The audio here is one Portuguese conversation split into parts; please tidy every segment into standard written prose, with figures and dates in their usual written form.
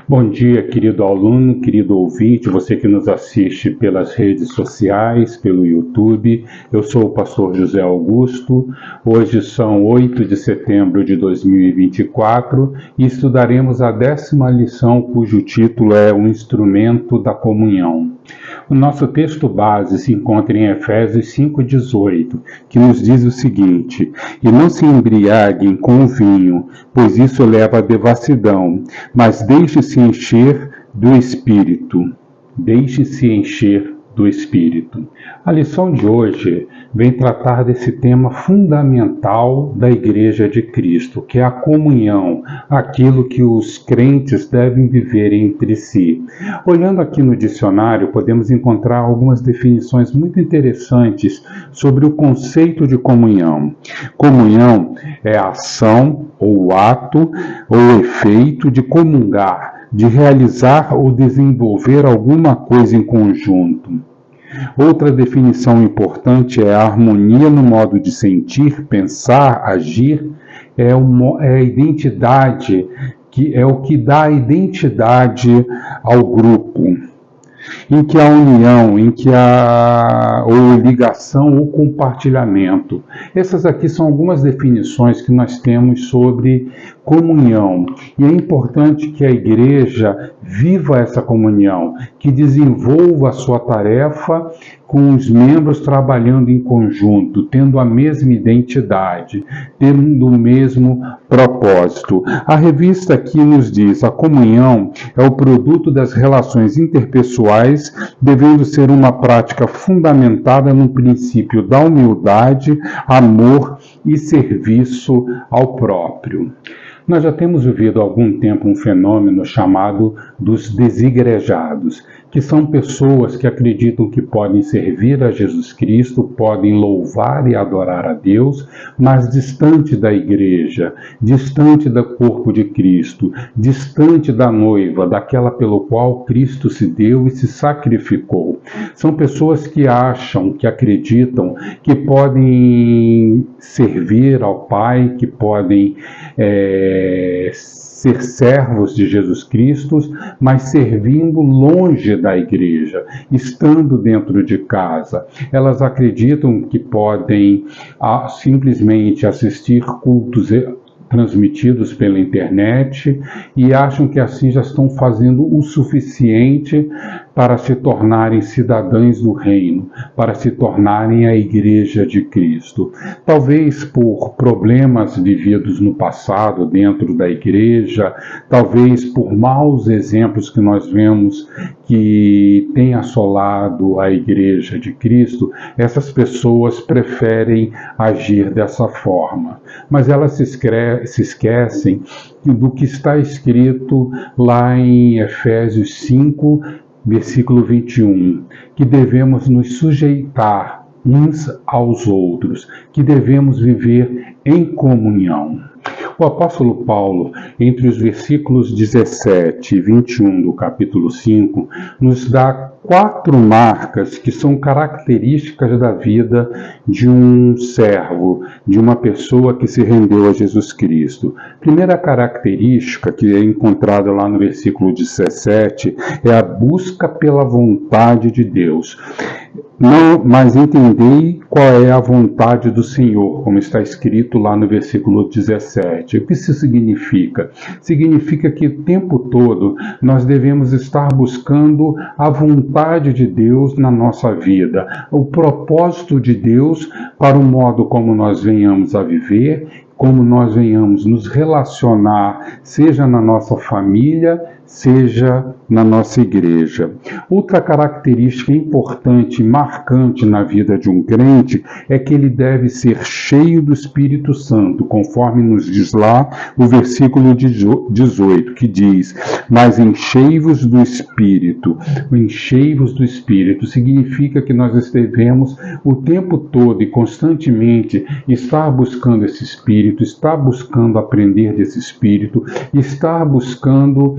Bom dia, querido aluno, querido ouvinte, você que nos assiste pelas redes sociais, pelo YouTube. Eu sou o pastor José Augusto. Hoje são 8 de setembro de 2024 e estudaremos a 10ª lição, cujo título é O Instrumento da Comunhão. O nosso texto base se encontra em Efésios 5,18, que nos diz o seguinte: E não se embriaguem com o vinho, pois isso leva à devassidão, mas deixe-se encher do Espírito. Deixe-se encher do Espírito. A lição de hoje vem tratar desse tema fundamental da Igreja de Cristo, que é a comunhão, aquilo que os crentes devem viver entre si. Olhando aqui no dicionário, podemos encontrar algumas definições muito interessantes sobre o conceito de comunhão. Comunhão é a ação, ou ato, ou efeito de comungar, de realizar ou desenvolver alguma coisa em conjunto. Outra definição importante é a harmonia no modo de sentir, pensar, agir, é a identidade, que é o que dá identidade ao grupo, em que há união, em que há ou ligação ou compartilhamento. Essas aqui são algumas definições que nós temos sobre comunhão. E é importante que a igreja viva essa comunhão, que desenvolva a sua tarefa com os membros trabalhando em conjunto, tendo a mesma identidade, tendo o mesmo propósito. A revista aqui nos diz: a comunhão é o produto das relações interpessoais, devendo ser uma prática fundamentada no princípio da humildade, amor e serviço ao próprio. Nós já temos vivido há algum tempo um fenômeno chamado dos desigrejados, que são pessoas que acreditam que podem servir a Jesus Cristo, podem louvar e adorar a Deus, mas distante da igreja, distante do corpo de Cristo, distante da noiva, daquela pelo qual Cristo se deu e se sacrificou. São pessoas que acham, que acreditam que podem servir ao Pai, que podem ser servos de Jesus Cristo, mas servindo longe da igreja, estando dentro de casa. Elas acreditam que podem simplesmente assistir cultos transmitidos pela internet e acham que assim já estão fazendo o suficiente para se tornarem cidadãos do reino, para se tornarem a Igreja de Cristo. Talvez por problemas vividos no passado dentro da igreja, talvez por maus exemplos que nós vemos que têm assolado a Igreja de Cristo, essas pessoas preferem agir dessa forma. Mas elas se esquecem do que está escrito lá em Efésios 5, versículo 21, que devemos nos sujeitar uns aos outros, que devemos viver em comunhão. O apóstolo Paulo, entre os versículos 17 e 21 do capítulo 5, nos dá 4 marcas que são características da vida de um servo, de uma pessoa que se rendeu a Jesus Cristo. Primeira característica, que é encontrada lá no versículo 17, é a busca pela vontade de Deus. Não, mas entendei qual é a vontade do Senhor, como está escrito lá no versículo 17. O que isso significa? Significa que o tempo todo nós devemos estar buscando a vontade de Deus na nossa vida, o propósito de Deus para o modo como nós venhamos a viver, como nós venhamos nos relacionar, seja na nossa família, seja na nossa igreja. Outra característica importante e marcante na vida de um crente é que ele deve ser cheio do Espírito Santo, conforme nos diz lá o versículo 18, que diz: mas enchei-vos do Espírito. O enchei-vos do Espírito significa que nós devemos o tempo todo e constantemente estar buscando esse Espírito, estar buscando aprender desse Espírito, estar buscando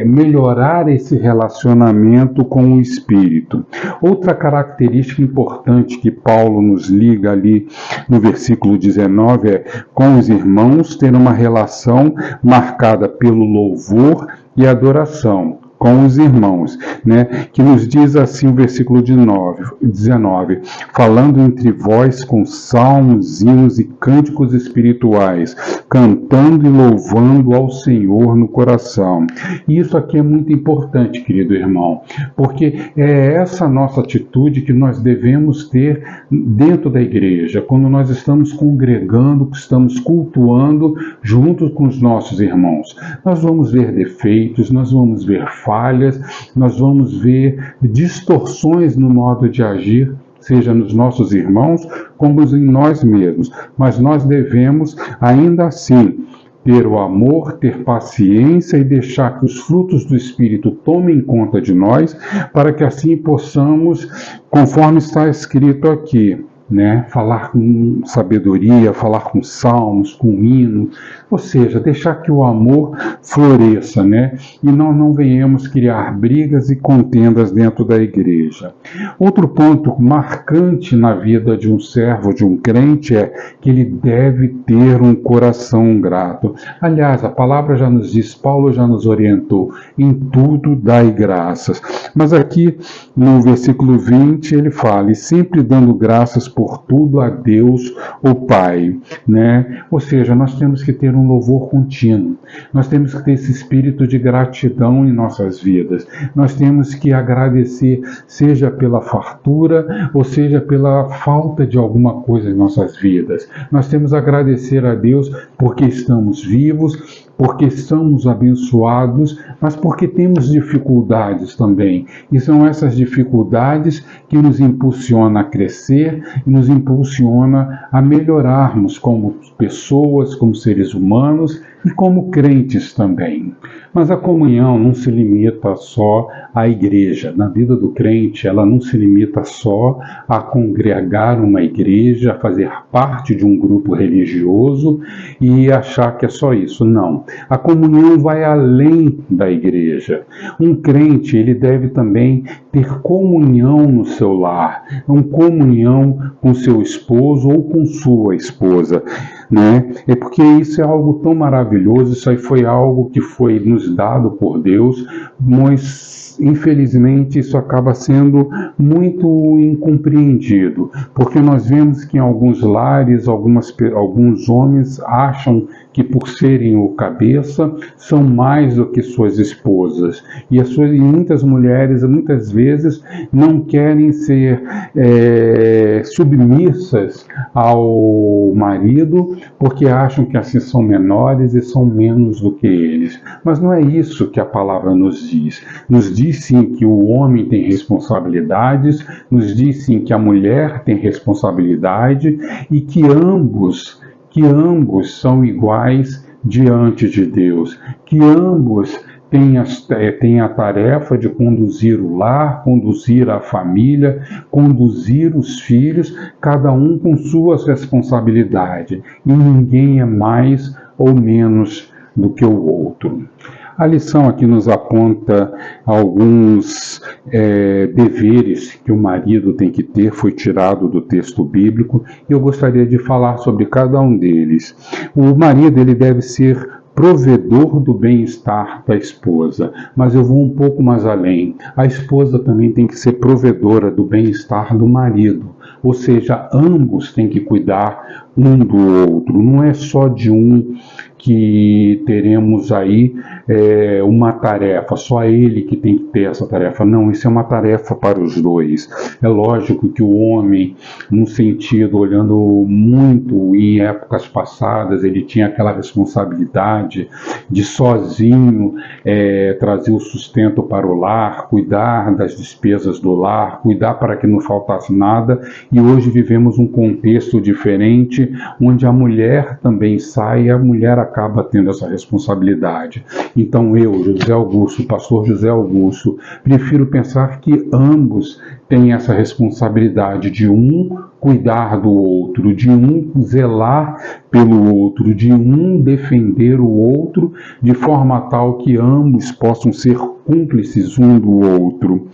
melhorar esse relacionamento com o Espírito. Outra característica importante que Paulo nos liga ali no versículo 19 é com os irmãos ter uma relação marcada pelo louvor e adoração. Com os irmãos, né? Que nos diz assim o versículo 19, falando entre vós com salmos, hinos e cânticos espirituais, cantando e louvando ao Senhor no coração. E isso aqui é muito importante, querido irmão, porque é essa nossa atitude que nós devemos ter dentro da igreja, quando nós estamos congregando, estamos cultuando junto com os nossos irmãos. Nós vamos ver defeitos, nós vamos ver falhas, nós vamos ver distorções no modo de agir, seja nos nossos irmãos, como em nós mesmos. Mas nós devemos, ainda assim, ter o amor, ter paciência e deixar que os frutos do Espírito tomem conta de nós, para que assim possamos, conforme está escrito aqui, né? Falar com sabedoria, falar com salmos, com hino, ou seja, deixar que o amor floresça, né? E nós não venhamos criar brigas e contendas dentro da igreja. Outro ponto marcante na vida de um servo, de um crente, é que ele deve ter um coração grato. Aliás, a palavra já nos diz, Paulo já nos orientou, em tudo dai graças. Mas aqui no versículo 20 ele fala, e sempre dando graças por tudo a Deus, o Pai, né? Ou seja, nós temos que ter um louvor contínuo, nós temos que ter esse espírito de gratidão em nossas vidas, nós temos que agradecer, seja pela fartura, ou seja pela falta de alguma coisa em nossas vidas. Nós temos que agradecer a Deus porque estamos vivos, porque somos abençoados, mas porque temos dificuldades também. E são essas dificuldades que nos impulsionam a crescer e nos impulsiona a melhorarmos como pessoas, como seres humanos e como crentes também. Mas a comunhão não se limita só à igreja. Na vida do crente, ela não se limita só a congregar uma igreja, a fazer parte de um grupo religioso e achar que é só isso. Não. A comunhão vai além da igreja. Um crente, ele deve também ter comunhão no seu lar, uma comunhão com seu esposo ou com sua esposa, né? É porque isso é algo tão maravilhoso, isso aí foi algo que foi nos dado por Deus, mas infelizmente isso acaba sendo muito incompreendido, porque nós vemos que em alguns lares, alguns homens acham que por serem o cabeça, são mais do que suas esposas. E muitas mulheres, muitas vezes, não querem ser submissas ao marido, porque acham que assim são menores e são menos do que eles. Mas não é isso que a palavra nos diz. Nos diz sim que o homem tem responsabilidades, nos diz sim que a mulher tem responsabilidade e que ambos são iguais diante de Deus, que ambos têm a tarefa de conduzir o lar, conduzir a família, conduzir os filhos, cada um com suas responsabilidades, e ninguém é mais ou menos do que o outro. A lição aqui nos aponta alguns deveres que o marido tem que ter, foi tirado do texto bíblico, e eu gostaria de falar sobre cada um deles. O marido, ele deve ser provedor do bem-estar da esposa, mas eu vou um pouco mais além. A esposa também tem que ser provedora do bem-estar do marido, ou seja, ambos têm que cuidar um do outro, não é só de um que teremos aí uma tarefa, só ele que tem que ter essa tarefa. Não, isso é uma tarefa para os dois. É lógico que o homem, num sentido, olhando muito em épocas passadas, ele tinha aquela responsabilidade de sozinho trazer o sustento para o lar, cuidar das despesas do lar, cuidar para que não faltasse nada, e hoje vivemos um contexto diferente, onde a mulher também sai e a mulher acaba tendo essa responsabilidade. Então eu, José Augusto, pastor José Augusto, prefiro pensar que ambos tem essa responsabilidade de um cuidar do outro, de um zelar pelo outro, de um defender o outro, de forma tal que ambos possam ser cúmplices um do outro.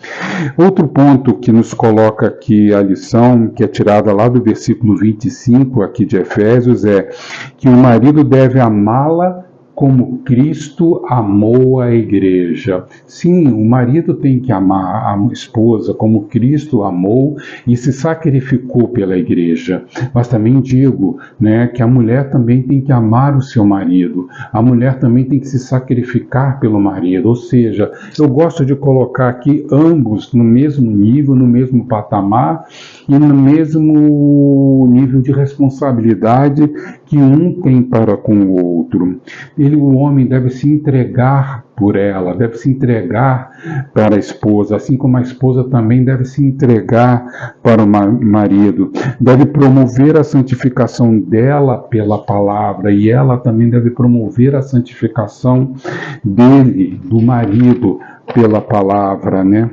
Outro ponto que nos coloca aqui a lição, que é tirada lá do versículo 25 aqui de Efésios, é que o marido deve amá-la como Cristo amou a igreja. Sim, o marido tem que amar a esposa como Cristo amou e se sacrificou pela igreja. Mas também digo, né, que a mulher também tem que amar o seu marido. A mulher também tem que se sacrificar pelo marido. Ou seja, eu gosto de colocar aqui ambos no mesmo nível, no mesmo patamar e no mesmo nível de responsabilidade que um tem para com o outro. O homem deve se entregar por ela, deve se entregar para a esposa, assim como a esposa também deve se entregar para o marido. Deve promover a santificação dela pela palavra e ela também deve promover a santificação dele, do marido, pela palavra, né?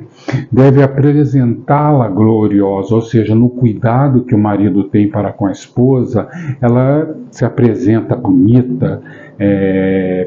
Deve apresentá-la gloriosa, ou seja, no cuidado que o marido tem para com a esposa, ela se apresenta bonita,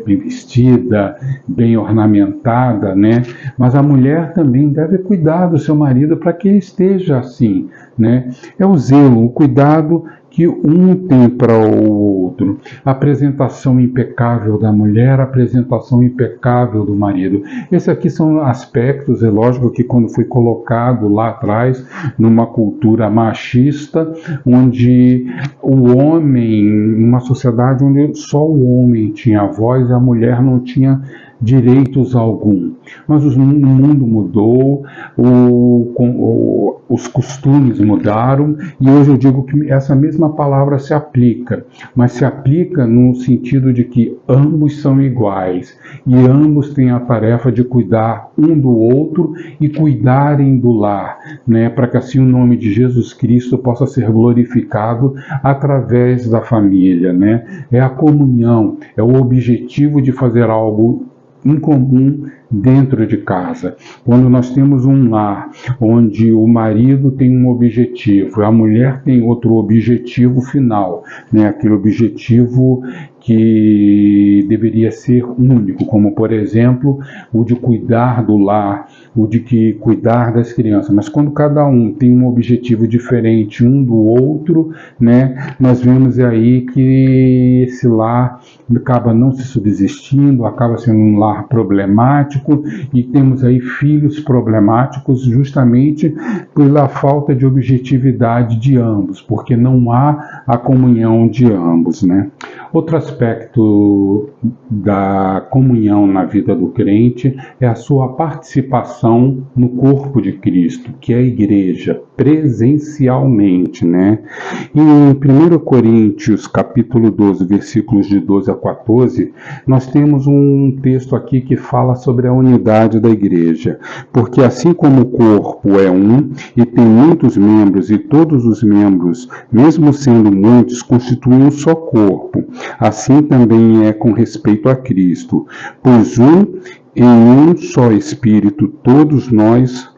bem vestida, bem ornamentada, né? Mas a mulher também deve cuidar do seu marido para que ele esteja assim, né? É o zelo, o cuidado que um tem para o outro. A apresentação impecável da mulher, a apresentação impecável do marido. Esses aqui são aspectos, é lógico que quando foi colocado lá atrás, numa cultura machista, onde o homem, numa sociedade onde só o homem tinha voz e a mulher não tinha direitos algum. Mas o mundo mudou, os costumes mudaram, e hoje eu digo que essa mesma palavra se aplica, mas se aplica no sentido de que ambos são iguais, e ambos têm a tarefa de cuidar um do outro e cuidarem do lar, né, para que assim o nome de Jesus Cristo possa ser glorificado através da família, né? É a comunhão, é o objetivo de fazer algo em comum dentro de casa. Quando nós temos um lar onde o marido tem um objetivo, a mulher tem outro objetivo final, né? Aquele objetivo que deveria ser único, como por exemplo o de cuidar do lar, o de cuidar das crianças. Mas quando cada um tem um objetivo diferente um do outro, né, nós vemos aí que esse lar acaba não se subsistindo, acaba sendo um lar problemático e temos aí filhos problemáticos justamente pela falta de objetividade de ambos, porque não há a comunhão de ambos, né? Outro aspecto da comunhão na vida do crente é a sua participação no corpo de Cristo, que é a igreja, presencialmente, né? E em 1 Coríntios, capítulo 12, versículos de 12 a 14, nós temos um texto aqui que fala sobre a unidade da igreja. Porque assim como o corpo é um e tem muitos membros, e todos os membros, mesmo sendo muitos, constituem um só corpo, assim também é com respeito a Cristo. Pois em um só Espírito todos nós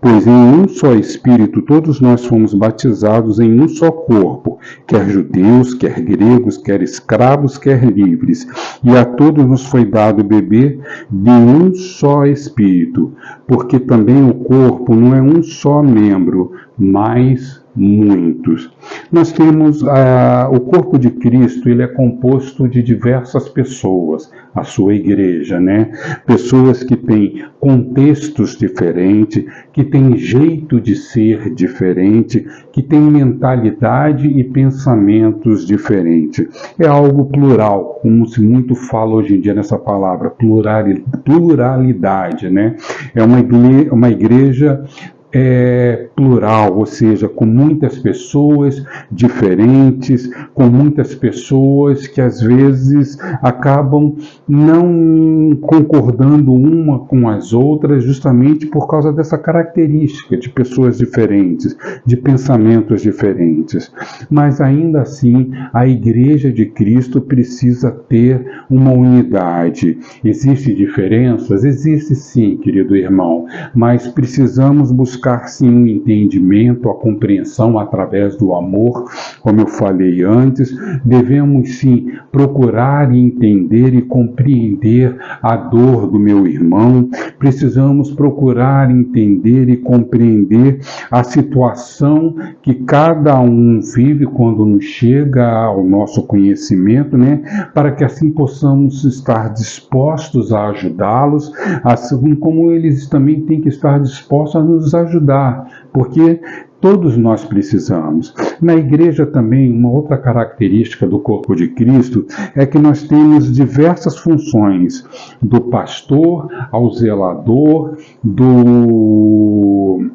pois em um só Espírito todos nós fomos batizados em um só corpo, quer judeus, quer gregos, quer escravos, quer livres, e a todos nos foi dado beber de um só Espírito, porque também o corpo não é um só membro, mas muitos. Nós temos o corpo de Cristo, ele é composto de diversas pessoas, a sua igreja, né? Pessoas que têm contextos diferentes, que têm jeito de ser diferente, que têm mentalidade e pensamentos diferentes. É algo plural, como se muito fala hoje em dia nessa palavra, pluralidade, né? É uma igreja plural, ou seja, com muitas pessoas diferentes, com muitas pessoas que às vezes acabam não concordando uma com as outras, justamente por causa dessa característica de pessoas diferentes, de pensamentos diferentes. Mas ainda assim, a Igreja de Cristo precisa ter uma unidade. Existem diferenças? Existe sim, querido irmão, mas precisamos buscar sim um entendimento, a compreensão através do amor, como eu falei antes. Devemos sim procurar entender e compreender a dor do meu irmão. Precisamos procurar entender e compreender a situação que cada um vive quando nos chega ao nosso conhecimento, né? Para que assim possamos estar dispostos a ajudá-los, assim como eles também têm que estar dispostos a nos ajudar, porque todos nós precisamos. Na igreja também, uma outra característica do corpo de Cristo é que nós temos diversas funções, do pastor ao zelador, do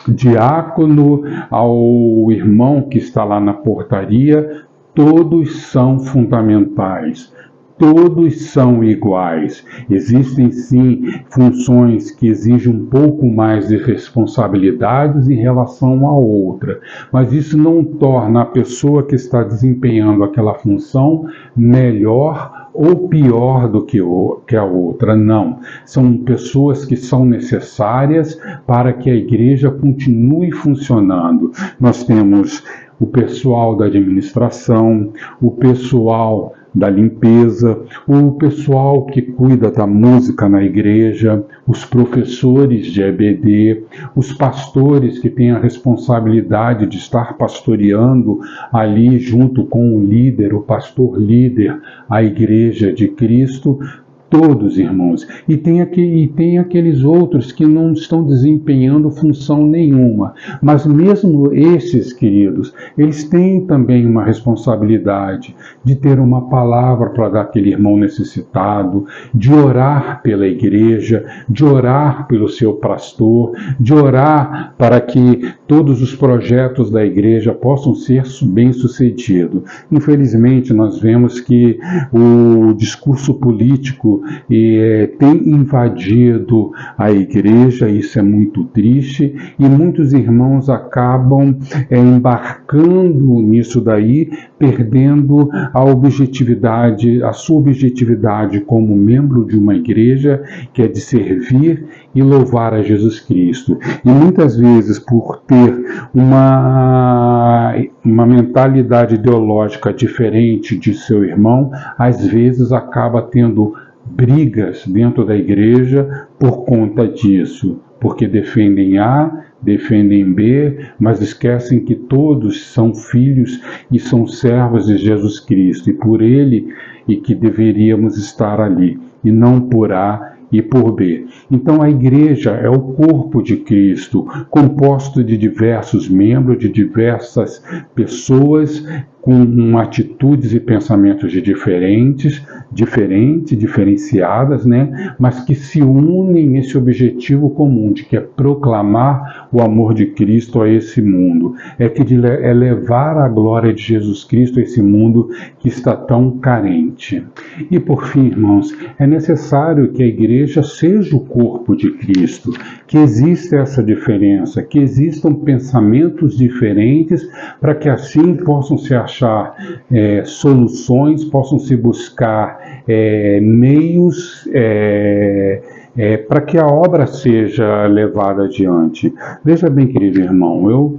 diácono ao irmão que está lá na portaria. Todos são fundamentais. Todos são iguais. Existem sim funções que exigem um pouco mais de responsabilidades em relação à outra, mas isso não torna a pessoa que está desempenhando aquela função melhor ou pior do que a outra. Não. São pessoas que são necessárias para que a igreja continue funcionando. Nós temos o pessoal da administração, o pessoal da limpeza, o pessoal que cuida da música na igreja, os professores de EBD, os pastores que têm a responsabilidade de estar pastoreando ali junto com o líder, o pastor líder, a igreja de Cristo. Todos, irmãos. E tem aqueles outros que não estão desempenhando função nenhuma. Mas mesmo esses, queridos, eles têm também uma responsabilidade de ter uma palavra para dar àquele irmão necessitado, de orar pela igreja, de orar pelo seu pastor, de orar para que todos os projetos da igreja possam ser bem-sucedidos. Infelizmente, nós vemos que o discurso político tem invadido a igreja. Isso é muito triste, e muitos irmãos acabam embarcando nisso daí, perdendo a objetividade, a sua objetividade como membro de uma igreja, que é de servir e louvar a Jesus Cristo. E muitas vezes, por ter uma mentalidade ideológica diferente de seu irmão, às vezes acaba tendo brigas dentro da igreja por conta disso, porque defendem A, defendem B, mas esquecem que todos são filhos e são servos de Jesus Cristo, e por ele e que deveríamos estar ali, e não por A e por B. Então a igreja é o corpo de Cristo, composto de diversos membros, de diversas pessoas com atitudes e pensamentos diferenciadas, né? Mas que se unem nesse objetivo comum, de que é proclamar o amor de Cristo a esse mundo, é levar a glória de Jesus Cristo a esse mundo que está tão carente. E por fim, irmãos, é necessário que a igreja seja o corpo de Cristo, que exista essa diferença, que existam pensamentos diferentes, para que assim possam se achar soluções, possam se buscar meios para que a obra seja levada adiante. Veja bem, querido irmão, eu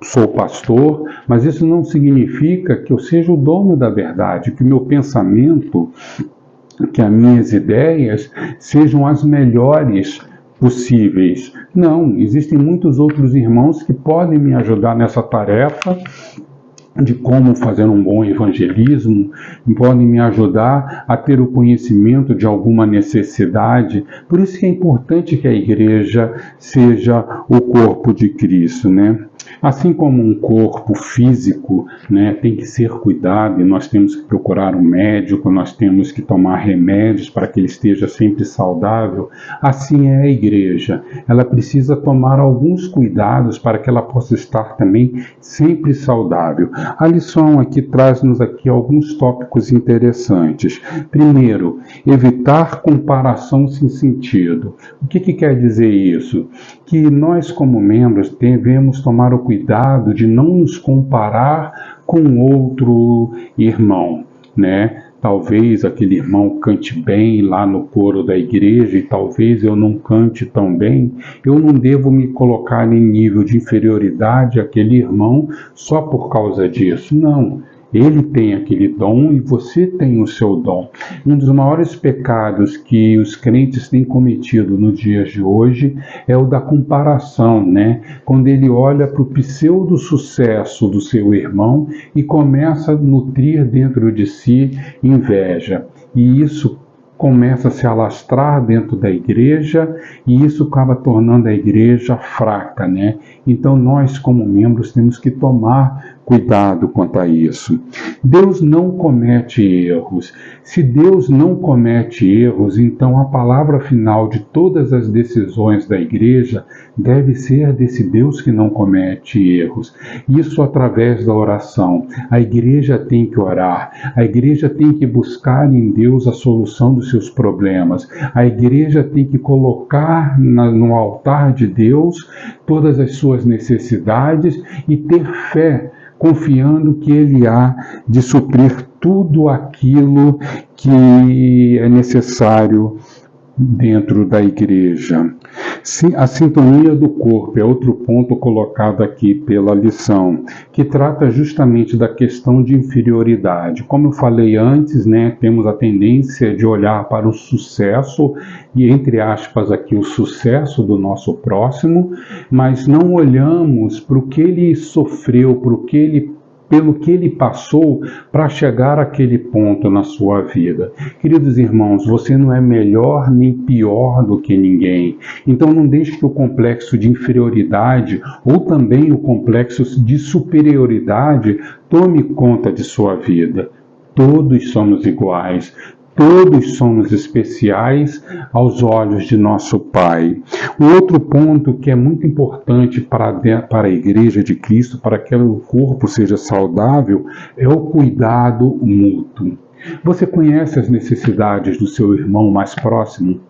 sou pastor, mas isso não significa que eu seja o dono da verdade, que o meu pensamento, que as minhas ideias sejam as melhores possíveis. Não, existem muitos outros irmãos que podem me ajudar nessa tarefa, de como fazer um bom evangelismo, podem me ajudar a ter o conhecimento de alguma necessidade. Por isso que é importante que a igreja seja o corpo de Cristo, né? Assim como um corpo físico, né, tem que ser cuidado e nós temos que procurar um médico, nós temos que tomar remédios para que ele esteja sempre saudável, assim é a igreja. Ela precisa tomar alguns cuidados para que ela possa estar também sempre saudável. A lição aqui traz-nos aqui alguns tópicos interessantes. Primeiro, evitar comparação sem sentido. O que quer dizer isso? Que nós, como membros, devemos tomar o cuidado de não nos comparar com outro irmão, né? Talvez aquele irmão cante bem lá no coro da igreja e talvez eu não cante tão bem. Eu não devo me colocar em nível de inferioridade àquele irmão só por causa disso. Não. Ele tem aquele dom e você tem o seu dom. Um dos maiores pecados que os crentes têm cometido nos dias de hoje é o da comparação, né? Quando ele olha para o pseudo-sucesso do seu irmão e começa a nutrir dentro de si inveja. E isso começa a se alastrar dentro da igreja e isso acaba tornando a igreja fraca, né? Então nós, como membros, temos que tomar cuidado quanto a isso. Deus não comete erros. Se Deus não comete erros, então a palavra final de todas as decisões da igreja deve ser desse Deus que não comete erros. Isso através da oração. A igreja tem que orar. A igreja tem que buscar em Deus a solução dos seus problemas. A igreja tem que colocar no altar de Deus todas as suas necessidades e ter fé, confiando que Ele há de suprir tudo aquilo que é necessário dentro da igreja. A sintonia do corpo é outro ponto colocado aqui pela lição, que trata justamente da questão de inferioridade. Como eu falei antes, né, temos a tendência de olhar para o sucesso, e entre aspas aqui o sucesso do nosso próximo, mas não olhamos para o que ele sofreu, pelo que ele passou para chegar àquele ponto na sua vida. Queridos irmãos, você não é melhor nem pior do que ninguém. Então não deixe que o complexo de inferioridade ou também o complexo de superioridade tome conta de sua vida. Todos somos iguais. Todos somos especiais aos olhos de nosso Pai. O outro ponto que é muito importante para a Igreja de Cristo, para que o corpo seja saudável, é o cuidado mútuo. Você conhece as necessidades do seu irmão mais próximo?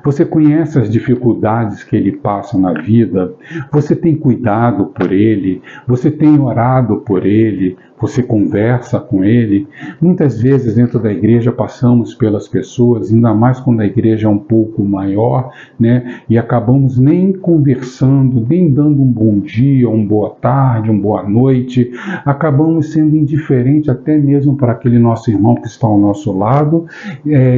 Você conhece as dificuldades que ele passa na vida? Você tem cuidado por ele? Você tem orado por ele? Você conversa com ele? Muitas vezes dentro da igreja passamos pelas pessoas, ainda mais quando a igreja é um pouco maior, né? E acabamos nem conversando, nem dando um bom dia, uma boa tarde, uma boa noite. Acabamos sendo indiferentes até mesmo para aquele nosso irmão que está ao nosso lado,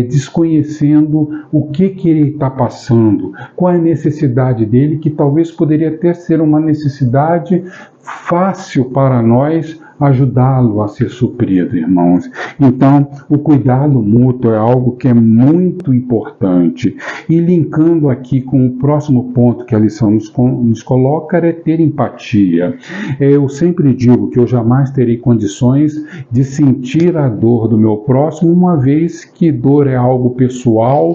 desconhecendo o que ele está passando, qual é a necessidade dele, que talvez poderia até ser uma necessidade fácil para nós ajudá-lo a ser suprido, irmãos. Então, o cuidado mútuo é algo que é muito importante. E linkando aqui com o próximo ponto que a lição nos coloca, é ter empatia. Eu sempre digo que eu jamais terei condições de sentir a dor do meu próximo, uma vez que dor é algo pessoal,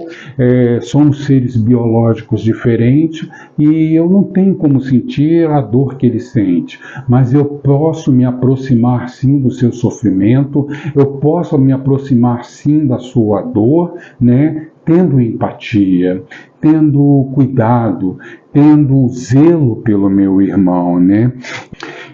somos seres biológicos diferentes e eu não tenho como sentir a dor que ele sente, mas eu posso me aproximar sim do seu sofrimento, eu posso me aproximar sim da sua dor, né? Tendo empatia, tendo cuidado, tendo zelo pelo meu irmão, né?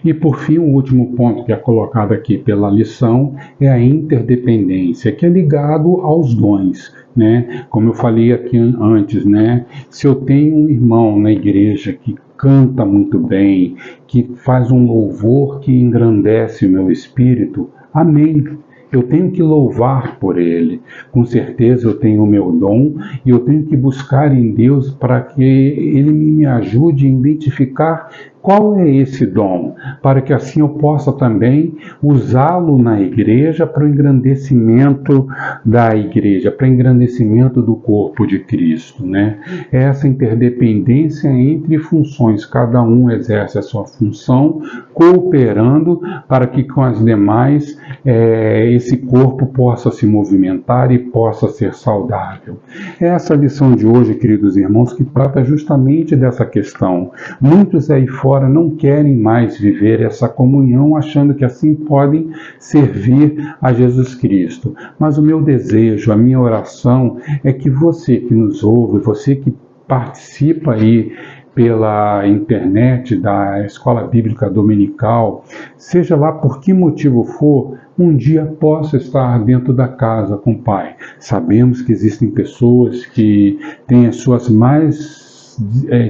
E por fim, o último ponto que é colocado aqui pela lição é a interdependência, que é ligado aos dons, né? Como eu falei aqui antes, né? Se eu tenho um irmão na igreja que canta muito bem, que faz um louvor que engrandece o meu espírito, amém. Eu tenho que louvar por ele. Com certeza eu tenho o meu dom e eu tenho que buscar em Deus para que ele me ajude a identificar Qual é esse dom? Para que assim eu possa também usá-lo na igreja para o engrandecimento da igreja, para o engrandecimento do corpo de Cristo, né? Essa interdependência entre funções, cada um exerce a sua função, cooperando para que com as demais esse corpo possa se movimentar e possa ser saudável. Essa lição de hoje, queridos irmãos, que trata justamente dessa questão. Muitos aí fora não querem mais viver essa comunhão, achando que assim podem servir a Jesus Cristo. Mas o meu desejo, a minha oração é que você que nos ouve, você que participa aí pela internet da Escola Bíblica Dominical, seja lá por que motivo for, um dia possa estar dentro da casa com o Pai. Sabemos que existem pessoas que têm as suas mais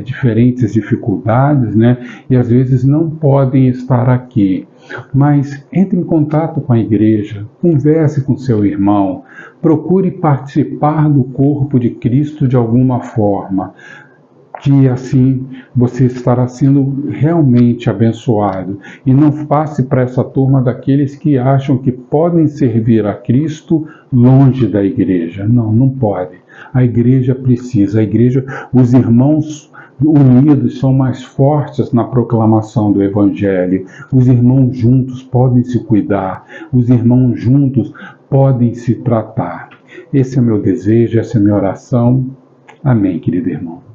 diferentes dificuldades, né? E às vezes não podem estar aqui. Mas entre em contato com a igreja, converse com seu irmão, procure participar do corpo de Cristo de alguma forma, que assim você estará sendo realmente abençoado. E não passe para essa turma daqueles que acham que podem servir a Cristo longe da igreja. Não, não pode. A igreja precisa, os irmãos unidos são mais fortes na proclamação do Evangelho. Os irmãos juntos podem se cuidar, os irmãos juntos podem se tratar. Esse é meu desejo, essa é minha oração. Amém, querido irmão.